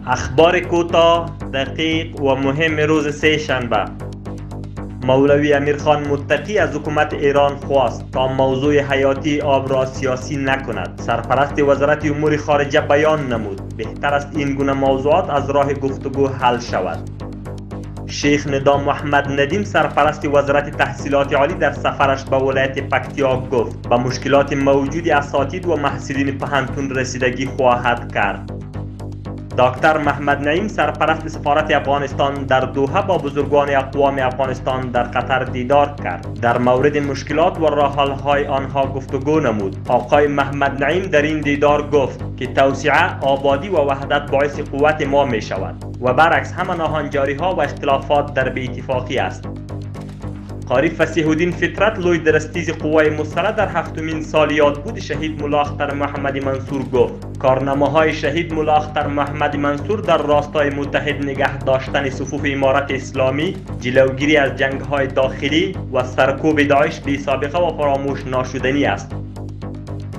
اخبار کوتاه، دقیق و مهم روز سه شنبه. مولوی امیرخان متقی از حکومت ایران خواست تا موضوع حیاتی آب را سیاسی نکند. سرپرست وزارت امور خارجه بیان نمود بهتر است این گونه موضوعات از راه گفتگو حل شود. شیخ ندام محمد ندیم سرپرست وزارت تحصیلات عالی در سفرش به ولایت پکتیا گفت به مشکلات موجود اساتید و محصلین پهنتون رسیدگی خواهد کرد. دکتر محمد نعیم سرپرست سفارت افغانستان در دوحه با بزرگان اقوام افغانستان در قطر دیدار کرد. در مورد مشکلات و راه‌حل‌های آنها گفتگو نمود. آقای محمد نعیم در این دیدار گفت که توسعه، آبادی و وحدت باعث قوت ما می شود و برعکس همه ناهنجاری‌ها و اختلافات در بی‌اتفاقی است. قاری فصیح الدین فطرت لوی درستیز قوای مسلح در هفتمین سال یادبود شهید ملا اختر محمد منصور گفت کارنامه‌های شهید ملا اختر محمد منصور در راستای متحد نگه داشتن صفوف امارت اسلامی، جلوگیری از جنگ‌های داخلی و سرکوب داعش بی سابقه و فراموش ناشدنی است.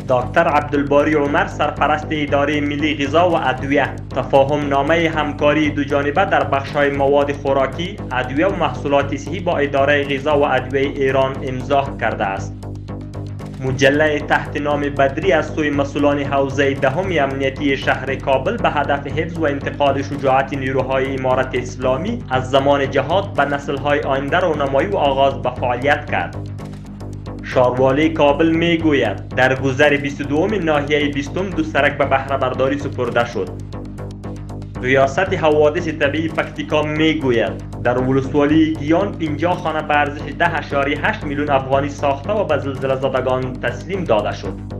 دکتر عبدالباری عمر سرپرست اداره ملی غذا و ادویه تفاهم نامه همکاری دوجانبه در بخش‌های مواد خوراکی، ادویه و محصولات صحی با اداره غذا و ادویه ایران امضا کرده است. مجله تحت نام بدری از سوی مسئولان حوزه دهم امنیتی شهر کابل به هدف حفظ و انتقال شجاعت نیروهای امارت اسلامی از زمان جهاد به نسل‌های آینده رونمایی و آغاز به فعالیت کرد. شاروالی کابل می گوید در گذر 22 ناحیه 20 دو سرک به بهره برداری سپرده شد. ریاست حوادث طبیعی پکتیکا می گوید در ولسوالی گیان 50 خانه به ارزش 10.8 میلیون افغانی ساخته و به زلزله زدگان تسلیم داده شد.